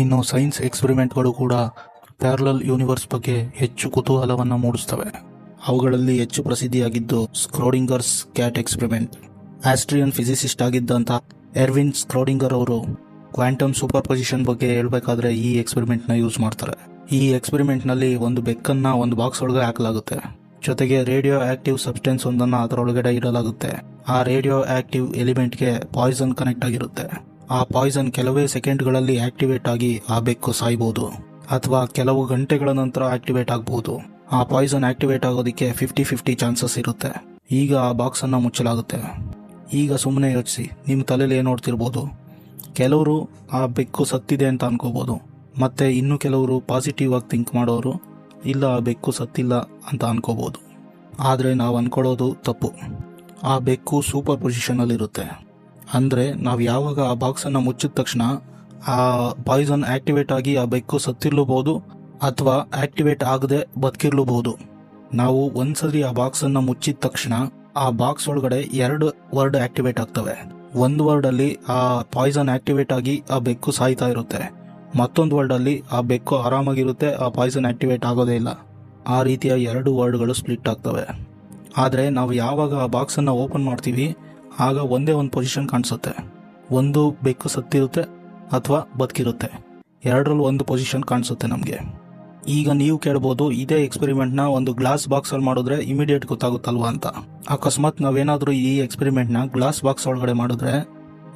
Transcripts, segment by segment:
ಇನ್ನು ಸೈನ್ಸ್ ಎಕ್ಸ್ಪೆರಿಮೆಂಟ್ಗಳು ಕೂಡ parallel universe ಬಗ್ಗೆ ಹೆಚ್ಚು ಕುತೂಹಲವನ್ನು ಮೂಡಿಸ್ತವೆ. ಅವುಗಳಲ್ಲಿ ಹೆಚ್ಚು ಪ್ರಸಿದ್ಧಿಯಾಗಿದ್ದು Schrodinger's cat experiment. Austrian physicist ಆಗಿದ್ದಂಥ ಎರ್ವಿನ್ ಸ್ಕ್ರೋಡಿಂಗರ್ ಅವರು ಕ್ವಾಂಟಮ್ ಸೂಪರ್ ಪೊಸಿಷನ್ ಬಗ್ಗೆ ಹೇಳಬೇಕಾದ್ರೆ ಈ ಎಕ್ಸ್ಪೆರಿಮೆಂಟ್ನ ಯೂಸ್ ಮಾಡ್ತಾರೆ. ಈ ಎಕ್ಸ್ಪೆರಿಮೆಂಟ್ನಲ್ಲಿ ಒಂದು ಬೆಕ್ಕನ್ನು ಒಂದು ಬಾಕ್ಸ್ ಒಳಗೆ ಹಾಕಲಾಗುತ್ತೆ. ಜೊತೆಗೆ ರೇಡಿಯೋ ಆಕ್ಟಿವ್ ಸಬ್ಸ್ಟೆನ್ಸ್ ಒಂದನ್ನು ಅದರೊಳಗಡೆ ಇಡಲಾಗುತ್ತೆ. ಆ ರೇಡಿಯೋ ಆಕ್ಟಿವ್ ಎಲಿಮೆಂಟ್ಗೆ ಪಾಯ್ಸನ್ ಕನೆಕ್ಟ್ ಆಗಿರುತ್ತೆ. ಆ ಪಾಯ್ಸನ್ ಕೆಲವೇ ಸೆಕೆಂಡ್ಗಳಲ್ಲಿ ಆಕ್ಟಿವೇಟ್ ಆಗಿ ಆ ಬೆಕ್ಕು ಸಾಯ್ಬೋದು, ಅಥವಾ ಕೆಲವು ಗಂಟೆಗಳ ನಂತರ ಆಕ್ಟಿವೇಟ್ ಆಗಬಹುದು. ಆ ಪಾಯ್ಸನ್ ಆಕ್ಟಿವೇಟ್ ಆಗೋದಕ್ಕೆ 50-50 ಚಾನ್ಸಸ್ ಇರುತ್ತೆ. ಈಗ ಆ ಬಾಕ್ಸ್ ಅನ್ನು ಮುಚ್ಚಲಾಗುತ್ತೆ. ಈಗ ಸುಮ್ಮನೆ ಯೋಚಿಸಿ, ನಿಮ್ಮ ತಲೆಯಲ್ಲಿ ಏನು ನೋಡ್ತಿರ್ಬೋದು. ಕೆಲವರು ಆ ಬೆಕ್ಕು ಸತ್ತಿದೆ ಅಂತ ಅನ್ಕೋಬಹುದು, ಮತ್ತೆ ಇನ್ನು ಕೆಲವರು ಪಾಸಿಟಿವ್ ಆಗಿ ಥಿಂಕ್ ಮಾಡೋರು ಇಲ್ಲ ಆ ಬೆಕ್ಕು ಸತ್ತಿಲ್ಲ ಅಂತ ಅನ್ಕೋಬಹುದು. ಆದರೆ ನಾವು ಅನ್ಕೊಳ್ಳೋದು ತಪ್ಪು. ಆ ಬೆಕ್ಕು ಸೂಪರ್ ಪೊಸಿಷನಲ್ಲಿರುತ್ತೆ. ಅಂದರೆ ನಾವು ಯಾವಾಗ ಆ ಬಾಕ್ಸನ್ನು ಮುಚ್ಚಿದ ತಕ್ಷಣ ಆ ಪಾಯ್ಸನ್ ಆಕ್ಟಿವೇಟ್ ಆಗಿ ಆ ಬೆಕ್ಕು ಸತ್ತಿರ್ಲೂಬಹುದು, ಅಥವಾ ಆಕ್ಟಿವೇಟ್ ಆಗದೆ ಬದುಕಿರ್ಲೂಬಹುದು. ನಾವು ಒಂದ್ಸರಿ ಆ ಬಾಕ್ಸನ್ನು ಮುಚ್ಚಿದ ತಕ್ಷಣ ಆ ಬಾಕ್ಸ್ ಒಳಗಡೆ 2 ವರ್ಡ್ ಆಕ್ಟಿವೇಟ್ ಆಗ್ತವೆ. ಒಂದು ವರ್ಡಲ್ಲಿ ಆ ಪಾಯ್ಸನ್ ಆಕ್ಟಿವೇಟ್ ಆಗಿ ಆ ಬೆಕ್ಕು ಸಾಯ್ತಾ ಇರುತ್ತೆ, ಮತ್ತೊಂದು ವರ್ಡಲ್ಲಿ ಆ ಬೆಕ್ಕು ಆರಾಮಾಗಿರುತ್ತೆ, ಆ ಪಾಯ್ಸನ್ ಆಕ್ಟಿವೇಟ್ ಆಗೋದೇ ಇಲ್ಲ. ಆ ರೀತಿಯ 2 ವರ್ಡ್ಗಳು ಸ್ಪ್ಲಿಟ್ ಆಗ್ತವೆ. ಆದರೆ ನಾವು ಯಾವಾಗ ಆ ಬಾಕ್ಸನ್ನು ಓಪನ್ ಮಾಡ್ತೀವಿ ಆಗ ಒಂದೇ ಒಂದು ಪೊಸಿಷನ್ ಕಾಣಿಸುತ್ತೆ. ಒಂದು ಬೆಕ್ಕು ಸತ್ತಿರುತ್ತೆ ಅಥವಾ ಬದುಕಿರುತ್ತೆ, 2ರಲ್ಲಿ ಒಂದು ಪೊಸಿಷನ್ ಕಾಣಿಸುತ್ತೆ ನಮಗೆ. ಈಗ ನೀವು ಕೇಳ್ಬೋದು, ಇದೇ ಎಕ್ಸ್ಪೆರಿಮೆಂಟ್ನ ಒಂದು ಗ್ಲಾಸ್ ಬಾಕ್ಸಲ್ಲಿ ಮಾಡಿದ್ರೆ ಇಮಿಡಿಯೇಟ್ ಗೊತ್ತಾಗುತ್ತಲ್ವಾ ಅಂತ. ಅಕಸ್ಮಾತ್ ನಾವೇನಾದರೂ ಈ ಎಕ್ಸ್ಪೆರಿಮೆಂಟ್ನ ಗ್ಲಾಸ್ ಬಾಕ್ಸ್ ಒಳಗಡೆ ಮಾಡಿದ್ರೆ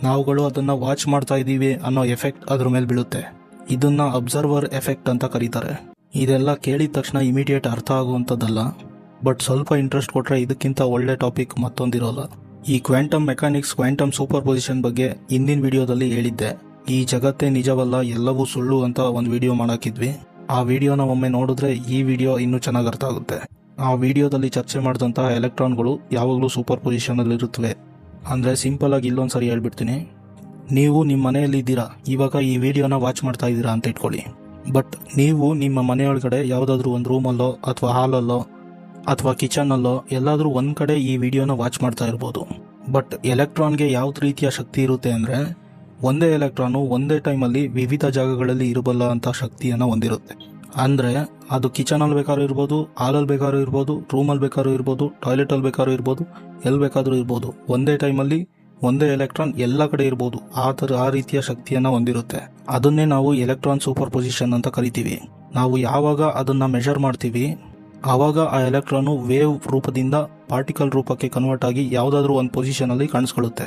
ನಾವುಗಳು ಅದನ್ನು ವಾಚ್ ಮಾಡ್ತಾ ಇದ್ದೀವಿ ಅನ್ನೋ ಎಫೆಕ್ಟ್ ಅದ್ರ ಮೇಲೆ ಬೀಳುತ್ತೆ. ಇದನ್ನ ಅಬ್ಸರ್ವರ್ ಎಫೆಕ್ಟ್ ಅಂತ ಕರೀತಾರೆ. ಇದೆಲ್ಲ ಕೇಳಿದ ತಕ್ಷಣ ಇಮಿಡಿಯೇಟ್ ಅರ್ಥ ಆಗುವಂಥದ್ದಲ್ಲ, ಬಟ್ ಸ್ವಲ್ಪ ಇಂಟ್ರೆಸ್ಟ್ ಕೊಟ್ಟರೆ ಇದಕ್ಕಿಂತ ಒಳ್ಳೆ ಟಾಪಿಕ್ ಮತ್ತೊಂದಿರೋಲ್ಲ. ಈ quantum mechanics, quantum super position ಬಗ್ಗೆ ಹಿಂದಿನ ವಿಡಿಯೋದಲ್ಲಿ ಹೇಳಿದ್ದೆ. ಈ ಜಗತ್ತೇ ನಿಜವಲ್ಲ, ಎಲ್ಲವೂ ಸುಳ್ಳು ಅಂತ ಒಂದು ವಿಡಿಯೋ ಮಾಡಾಕಿದ್ವಿ. ಆ ವಿಡಿಯೋನ ಒಮ್ಮೆ ನೋಡಿದ್ರೆ ಈ ವಿಡಿಯೋ ಇನ್ನೂ ಚೆನ್ನಾಗಿ ಅರ್ಥ ಆಗುತ್ತೆ. ಆ ವಿಡಿಯೋದಲ್ಲಿ ಚರ್ಚೆ ಮಾಡಿದಂತಹ ಎಲೆಕ್ಟ್ರಾನ್ಗಳು ಯಾವಾಗಲೂ ಸೂಪರ್ ಪೊಸಿಷನಲ್ಲಿ ಇರುತ್ತವೆ. ಅಂದರೆ ಸಿಂಪಲ್ ಆಗಿ ಇಲ್ಲೊಂದ್ಸರಿ ಹೇಳ್ಬಿಡ್ತೀನಿ. ನೀವು ನಿಮ್ಮ ಮನೆಯಲ್ಲಿ ಇದ್ದೀರಾ, ಇವಾಗ ಈ ವಿಡಿಯೋನ ವಾಚ್ ಮಾಡ್ತಾ ಇದ್ದೀರಾ ಅಂತ ಇಟ್ಕೊಳ್ಳಿ. ಬಟ್ ನೀವು ನಿಮ್ಮ ಮನೆಯೊಳಗಡೆ ಯಾವುದಾದ್ರೂ ಒಂದು ರೂಮಲ್ಲೋ ಅಥವಾ ಹಾಲಲ್ಲೋ ಅಥವಾ ಕಿಚನಲ್ಲೋ ಎಲ್ಲಾದರೂ ಒಂದು ಕಡೆ ಈ ವಿಡಿಯೋನ ವಾಚ್ ಮಾಡ್ತಾ ಇರ್ಬೋದು. ಬಟ್ ಎಲೆಕ್ಟ್ರಾನ್ಗೆ ಯಾವ್ದು ರೀತಿಯ ಶಕ್ತಿ ಇರುತ್ತೆ ಅಂದರೆ, ಒಂದೇ ಎಲೆಕ್ಟ್ರಾನು ಒಂದೇ ಟೈಮಲ್ಲಿ ವಿವಿಧ ಜಾಗಗಳಲ್ಲಿ ಇರಬಲ್ಲ ಅಂತ ಶಕ್ತಿಯನ್ನು ಹೊಂದಿರುತ್ತೆ. ಅಂದರೆ ಅದು ಕಿಚನಲ್ಲಿ ಬೇಕಾದ್ರೂ ಇರ್ಬೋದು, ಹಾಲಲ್ಲಿ ಬೇಕಾದ್ರೂ ಇರ್ಬೋದು, ರೂಮಲ್ಲಿ ಬೇಕಾದ್ರೂ ಇರ್ಬೋದು, ಟಾಯ್ಲೆಟಲ್ಲಿ ಬೇಕಾದ್ರೂ ಇರ್ಬೋದು, ಎಲ್ಲಿ ಬೇಕಾದರೂ ಇರ್ಬೋದು. ಒಂದೇ ಟೈಮಲ್ಲಿ ಒಂದೇ ಎಲೆಕ್ಟ್ರಾನ್ ಎಲ್ಲ ಕಡೆ ಇರ್ಬೋದು. ಆ ರೀತಿಯ ಶಕ್ತಿಯನ್ನು ಹೊಂದಿರುತ್ತೆ. ಅದನ್ನೇ ನಾವು ಎಲೆಕ್ಟ್ರಾನ್ ಸೂಪರ್ ಪೊಸಿಷನ್ ಅಂತ ಕರಿತೀವಿ. ನಾವು ಯಾವಾಗ ಅದನ್ನು ಮೆಷರ್ ಮಾಡ್ತೀವಿ ಆವಾಗ ಆ ಎಲೆಕ್ಟ್ರಾನು ವೇವ್ ರೂಪದಿಂದ ಪಾರ್ಟಿಕಲ್ ರೂಪಕ್ಕೆ ಕನ್ವರ್ಟ್ ಆಗಿ ಯಾವುದಾದ್ರೂ ಒಂದು ಪೊಸಿಷನಲ್ಲಿ ಕಾಣಿಸ್ಕೊಳ್ಳುತ್ತೆ.